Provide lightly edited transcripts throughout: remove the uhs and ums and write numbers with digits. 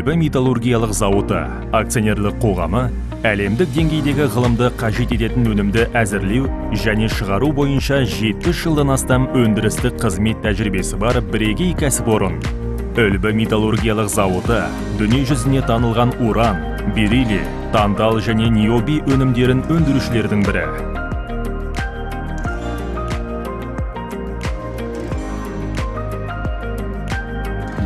Өлбі металлургиялық зауыты акционерлік қоғамы әлемдік деңгейдегі ғылымды қажет ететін өнімді әзірлеу және шығару бойынша 70 жылдан астам өндірістік қызмет тәжірибесі бар бірегей кәсіпорын. Өлбі металлургиялық зауыты дүние жүзіне танылған уран, бериллий, тантал және ниоби өнімдерін өндірушілердің бірі.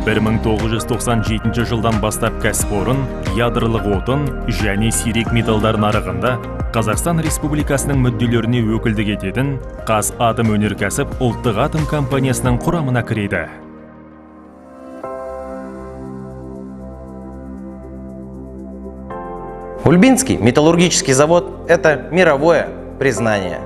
1997 жылдан бастап кәсіпорын ядролық отын және сирек металдар нарығында Қазақстан Республикасының мүдделеріне өкілдік ететін Қазатомөнеркәсіп ұлттық атом компаниясының құрамына кіреді. Ульбинский металлургический завод – это мировое признание.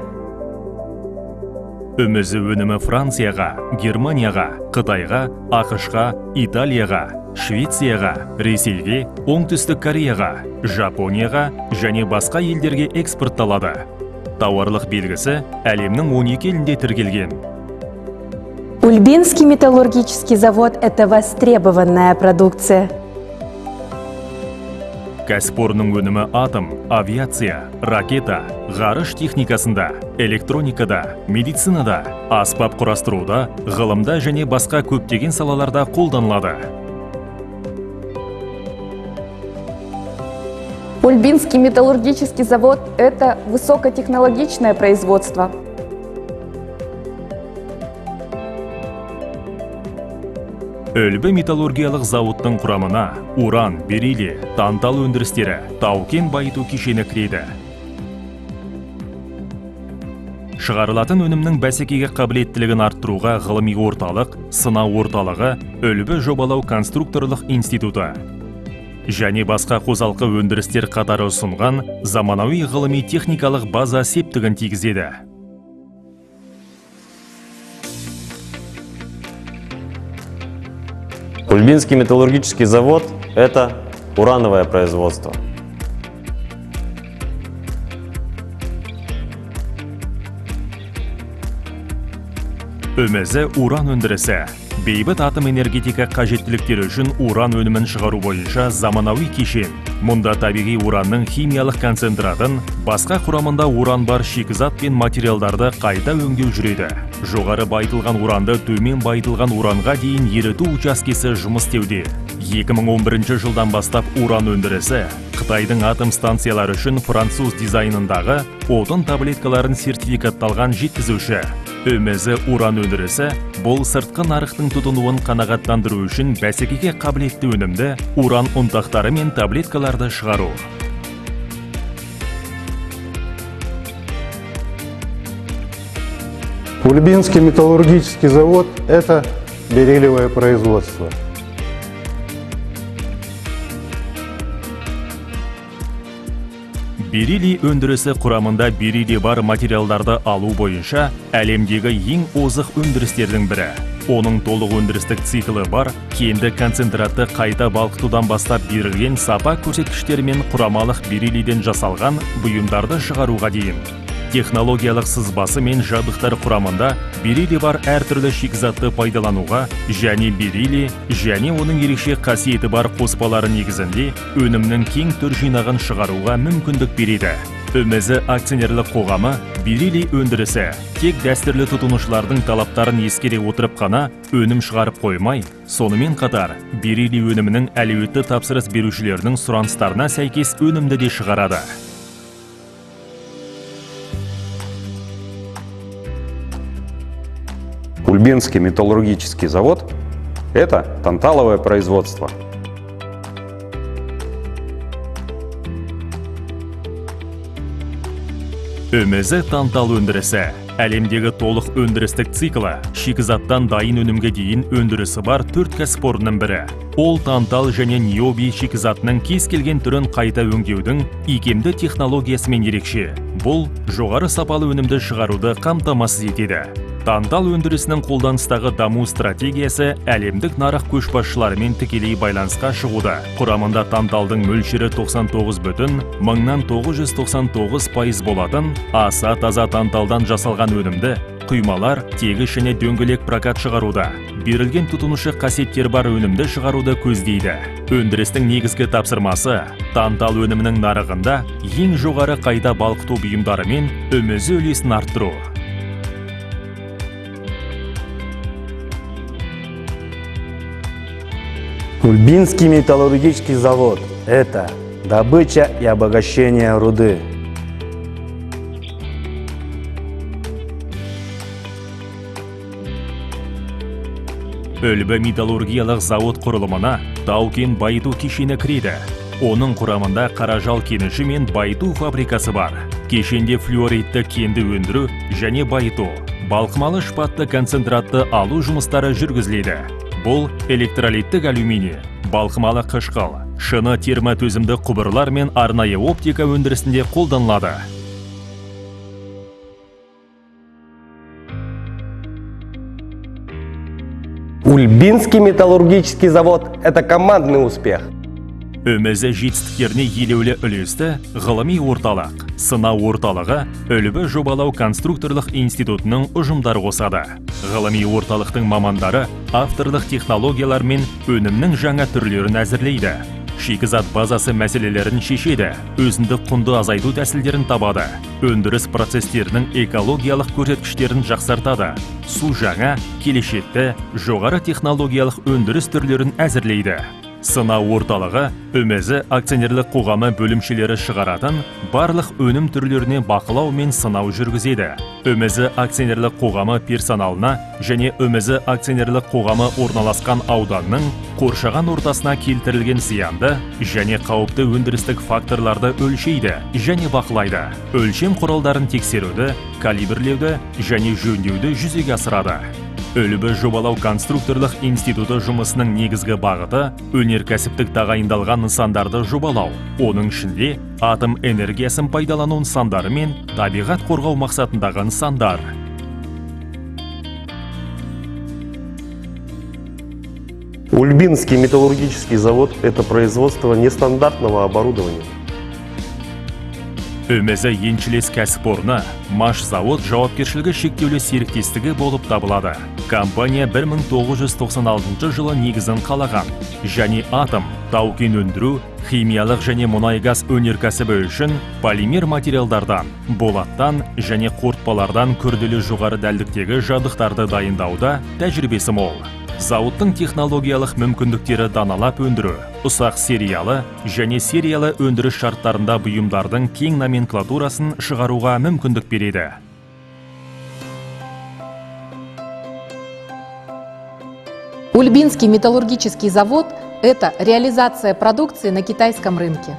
Өмізі өнімі Францияға, Германияға, Қытайға, ақш-ға, Италияға, Швецияға, Ресейге, Оңтүстік Кореяға, Жапонияға және басқа елдерге экспортталады. Тауарлық белгісі әлемнің 12 елінде тіркелген. Ульбинский металлургический завод – это востребованная продукция. Кәсіпорынның өнімі атом, авиация, ракета, ғарыш техникасында, электроникада, медицинада, аспап құрастыруда, ғылымда және басқа көптеген салаларда қолданылады. Ульбинский металлургический завод – это высокотехнологичное производство. Өлбі металлургиялық зауыттың құрамына уран, бериллий, тантал өндірістері, тау-кен байыту кешені кіреді. Шығарылатын өнімнің бәсекеге қабілеттілігін арттыруға ғылыми орталық, сынау орталығы, Өлбі жобалау конструкторлық институты және басқа қосалқы өндірістер қатары ұсынған заманауи ғылыми техникалық база септігін тигізеді. Ульбинский металлургический завод – это урановое производство. Өмізі уран өндірісі. Бейбіт атом энергетика қажеттіліктері үшін уран өнімін шығару бойынша заманауи кешен. Мұнда табиғи уранның химиялық концентратын, басқа құрамында уран бар шикізат пен материалдарды қайта өңдеу жүреді. Жоғары байытылған уранды төмен байытылған уранға дейін еріту учаскесі жұмыс істеуде. 2011 жылдан бастап уран өндірісі Қытайдың атом станциялары үшін француз дизайнындағы отын таблеткаларын сертификатталған жеткізуші. Өмізі уран өндірісі бұл сыртқы нарықтың тұтынуын қанағаттандыру үшін бәсекеге қабілетті өнімді уран ұнтақтары мен таблеткаларды шығару. Ульбинский металлургический завод – это бериллиевое производство. Бериллий өндірісі құрамында бериллий бар материалдарды алу бойынша әлемдегі ең озық өндірістердің бірі. Оның толық өндірістік циклы бар, кенді концентратты қайта балқытудан бастап берілген сапа көрсеткіштермен құрамалық бериллийден жасалған бұйымдарды шығаруға дейін. Технологиялық сызбасы мен жабдықтар құрамында бериллий бар әртүрлі шикізатты пайдалануға және бериллий және оның ерекше қасиеті бар қоспалары негізінде өнімнің кең түр жинағын шығаруға мүмкіндік береді. Өмізі акционерлік қоғамы бериллий өндірісі тек дәстүрлі тұтынушылардың талаптарын ескере отырып қана өнім шығарып қоймай, сонымен қатар бериллий өнімінің әлеуетті тапсырыс берушілердің сұраныстарына сәйкес өнімді де шығарады. Ульбинский металлургический завод – это танталовое производство. Өмізі тантал өндірісі. Әлемдегі толық өндірістік циклы, шикізаттан дайын өнімге дейін өндірісі бар 4 кәсіпорынның бірі. Ол тантал және ниоби шикізатының кез келген түрін қайта өңдеудің икемді технологиясымен ерекше. Бұл жоғары сапалы өнімді шығаруды қамтамасыз етеді. Тантал өндірісінің қолданыстағы даму стратегиясы әлемдік нарық көшбасшыларымен тікелей байланысқа шығуда. Құрамында танталдың мөлшері 99,999% болатын, аса таза танталдан жасалған өнімді құймалар, тегіс және дөңгелек прокат шығаруда. Берілген тұтынушы қасиеттер бар өнімді шығаруды көздейді. Өндірістің негізгі тапсырмасы тантал өнімінің нарығында ең жоғары қайта балқыту бұйымдары мен өмізі үлесін арттыру. Ульбинский металлургический завод – это добыча и обогащение руды. Үлбі металлургиялық завод құрылымына тау-кен байыту кешені кіреді. Оның құрамында Қаражал кеніші мен байыту фабрикасы бар. Кешенде флюоридті кенді өндіру және байыту, балқымалы шпатты концентратты алу жұмыстары жүргізіледі. Бұл электролиттік алюминий, балқымалы қышқыл, шыны термотөзімді құбырлар мен арнайы оптика өндірісінде қолданылады. Ульбинский металлургический завод – это командный успех. Өмізі жетістіктеріне елеулі үлесті ғылыми орталық, сынау орталығы Үлбі жобалау конструкторлық институтының ұжымдары қосады. Ғылыми орталықтың мамандары авторлық технологиялар мен өнімнің жаңа түрлерін әзірлейді. Шикізат базасы мәселелерін шешеді, өзіндік құнды азайту тәсілдерін табады, өндіріс процестерінің экологиялық көрсеткіштерін жақсартады, су жаңа, келешекті, жоғары технологиялық өндіріс түрлерін әзірлейді. Сынау орталығы Өмізі акционерлік қоғамы бөлімшелері шығаратын барлық өнім түрлеріне бақылау мен сынау жүргізеді. Өмізі акционерлік қоғамы персоналына және Өмізі акционерлік қоғамы орналасқан ауданның қоршаған ортасына келтірілген зиянды және қауіпті өндірістік факторларды өлшейді және бақылайды. Өлшем құралдарын тексеруді, калибрлеуді және жөндеуді жүзеге асырады. Үлбі жобалау конструкторлық институты жұмысының негізгі бағыты өнеркәсіптік тағайындалған нысандарды жобалау. Оның ішінде атом энергиясын пайдалану нысандары мен табиғат қорғау мақсатындағы нысандар. Ульбинский металлургический завод – это производство нестандартного оборудования. Өмізі еншілес кәсіпорны Маш завод жауапкершілігі шектеулі серіктестігі болып табылады. Компания 1996 жылы негізін қалаған және атом, тау-кен өндіру, химиялық және мұнай-газ өнеркәсібі үшін полимер материалдардан, болаттан және қорытпалардан күрделі жоғары дәлдіктегі жабдықтарды дайындауда тәжірибесі мол. Зауыттың технологиялық мүмкіндіктері даналап өндіру, ұсақ сериялы және сериялы өндіріс шарттарында бұйымдардың кең номенклатурасын шығаруға мүмкіндік береді. Ульбинский металлургический завод – это реализация продукции на китайском рынке.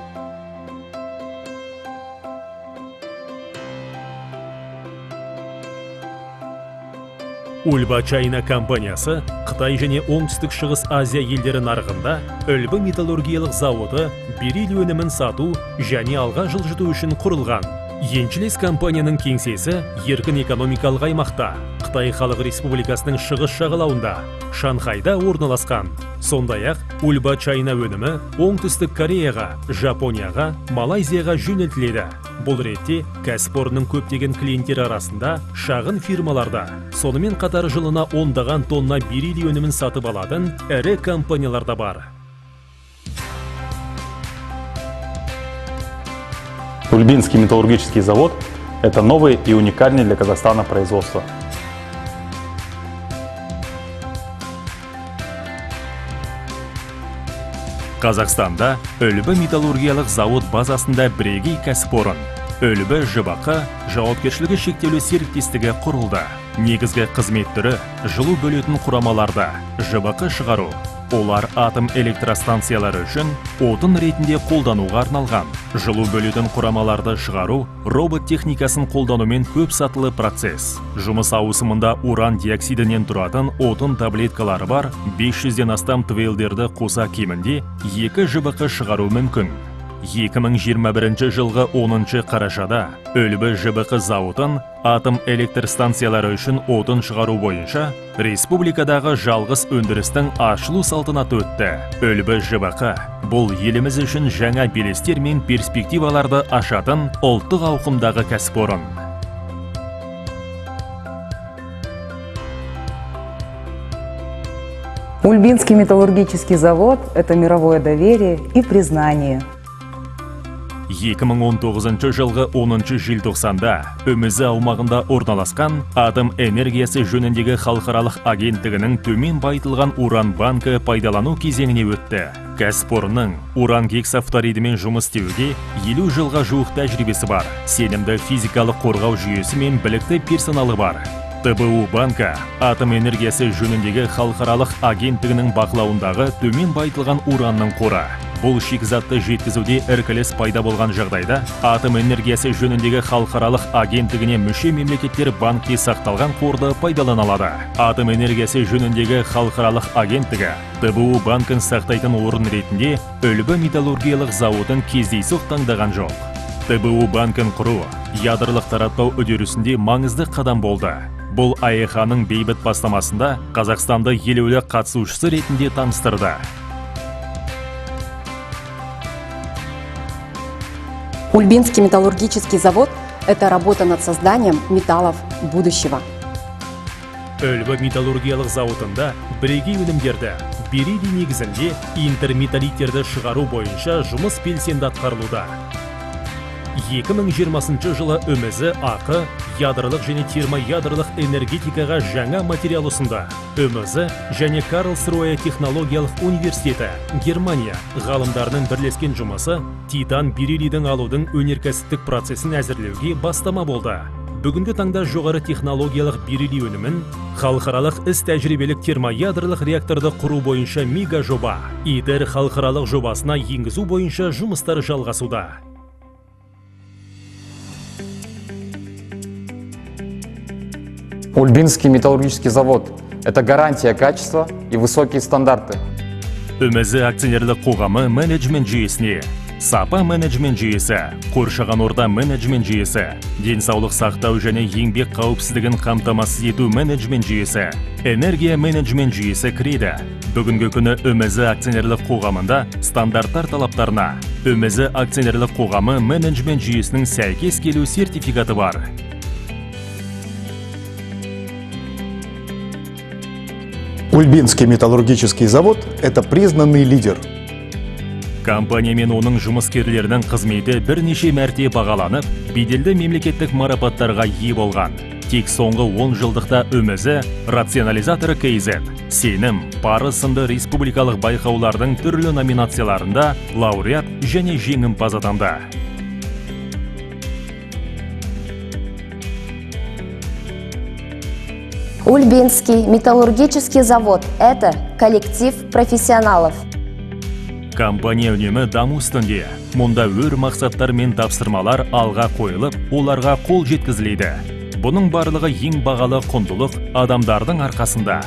Ульба Чайна компаниясы Қытай және Оңтүстік Шығыс Азия елдері нарығында Үлбі металлургиялық заводы бериллий өнімін сату және алға жылжыту үшін құрылған. Еншілес компанияның кеңсесі еркін экономикалық аймақта, Қытай Халық Республикасының шығыс жағалауында, Шанхайда орналасқан. Сондай-ақ Ульба Чайна өнімі Оңтүстік Кореяға, Жапонияға, Малайзияға жөнелтіледі. Бұл ретте кәсіпорынның көптеген клиенттері арасында шағын фирмаларда, сонымен қатар жылына ондаған тонна бериллий өнімін сатып алатын ірі компаниялар да бар. Ульбинский металлургический завод – это новое и уникальное для Казахстана производство. Қазақстанда Үлбі металлургиялық завод базасында бірегей кәсіпорын Үлбі ЖБА жауапкершілігі шектеулі серіктестігі құрылды. Негізгі қызмет түрі жылу бөлетін құрамаларда ЖБА шығару. Олар атом электростанциялары үшін отын ретінде қолдануға арналған. Жылу бөлетін құрамаларды шығару робот техникасын қолданумен көп сатылы процесс. Жұмыс ауысымында уран диоксидінен тұратын отын таблеткалары бар 500-ден астам твейлдерді қоса кемінде 2 ЖБА шығару мүмкін. 2021 жылғы 10 қарашада Өлбі ЖБК зауытын атом электр станциялары үшін отын шығару бойынша республикадағы жалғыз өндірістің ашылу салтанаты өтті. Өлбі ЖБК бұл еліміз үшін жаңа белестер мен перспективаларды ашатын ұлттық ауқымдағы кәсіпорын. Ульбинский металлургический завод – это мировое доверие и признание. 2019 жылғы 10 желтоқсанда ÖMZ аумағында орналасқан атом энергиясы жөніндегі халықаралық агенттігінің төмен байытылған уран банкі пайдалану кезеңіне өтті. Кәсіпорынның уран гексафторидімен жұмыс істеуге 50 жылға жуық тәжірибесі бар. Сенімді физикалық қорғау жүйесі мен білікті персоналы бар. ТБУ банкі атом энергиясы жөніндегі халықаралық агенттігінің бақылауындағы төмен байытылған уранның қоры. Бұл шикізатты жеткізуде іркіліс пайда болған жағдайда атом энергиясы жөніндегі халықаралық агенттігіне мүше мемлекеттер банкте сақталған қорды пайдалана алады. Атом энергиясы жөніндегі халықаралық агенттігі ТБУ банкін сақтайтын орын ретінде Өлбі металлургиялық зауытын кездейсоқ таңдаған жоқ. ТБУ банкін құру ядролық таратпау үдерісінде маңызды қадам болды. Бұл АЭХ-ның бейбіт бастамасында Қазақстанды елеулі қатысушысы ретінде таныстырды. Ульбинский металлургический завод – это работа над созданием металлов будущего. Өлбі металлургиялық зауытында бірегей өнімдерді берилий негізінде интерметаллиттерді шығару бойынша жұмыс белсенді атқарылуда. 2020 жылы ÖMZ ақы ядролық және термоядролық энергетикаға жаңа материал ұсынды. ÖMZ және Карлсруэ технологиялық университеті Германия ғалымдарының бірлескен жұмысы титан берилийдің алудың өнеркәсіптік процесін әзірлеуге бастама болды. Бүгінгі таңда жоғары технологиялық берилий өнімін халықаралық іс тәжірибелік термоядролық реакторды құру бойынша мега жоба ИТЕР халықаралық жобасына енгізу бойынша жұмыстар жалғасуда. Ульбинский металлургический завод – это гарантия качества и высокие стандарты. ÖMZ акционерлік қоғамы менеджмент жүйесіне сапа менеджмент жүйесі, қоршаған орта менеджмент жүйесі, денсаулық сақтау және еңбек қауіпсіздігін қамтамасыз ету менеджмент жүйесі, энергия менеджмент жүйесі кіреді. Бүгінгі күні ÖMZ акционерлік қоғамында стандарттар талаптарына ÖMZ акционерлік қоғамы менеджмент жүйесінің сәйкес келу сертификаты бар. Ульбинский металлургический завод – это признанный лидер. Компания мен оның жұмыскерлерінің қызметі бірнеше мәрте бағаланып, беделді мемлекеттік марапаттарға ие болған. Тек соңғы 10 жылдықта ÖMZ, рационализаторы KZ, сенім, парыз сынды республикалық байқаулардың түрлі номинацияларында лауреат және жеңімпаз атанды. Ульбинский металлургический завод – это коллектив профессионалов. Компания үнемі даму үстінде. Мұнда өр мақсаттар мен тапсырмалар алға қойылып, оларға қол жеткізіледі. Бұның барлығы ең бағалы құндылық адамдардың арқасында.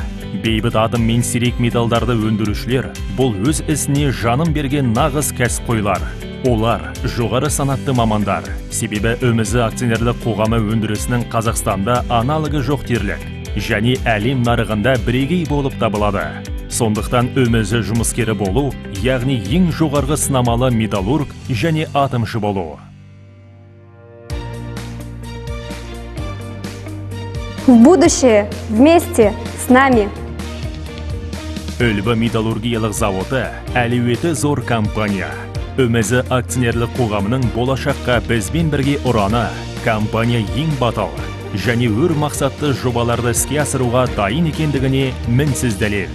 Бейбіт атом мен сирек металдарды өндірушілер бұл өз ісіне жанын берген нағыз кәсіпқойлар. Олар жоғары санатты мамандар. Себебі ÖMZ акционерлік қоғамы өндірісінің Қазақстанда аналогы жоқ дерлік. Және әлем нарығында бірегей болып табылады. Сондықтан ÖMZ жұмыскері болу, яғни ең жоғарғы сынамалы металлург және атомшы болу. В будущее вместе с нами. Өлбі металлургиялық заводы әлеуеті зор компания. ÖMZ акционерлік қоғамының болашаққа бізбен бірге ұраны. Компания ең батыл және өр мақсатты жобаларды іске асыруға дайын екендігіне мінсіз дәлел.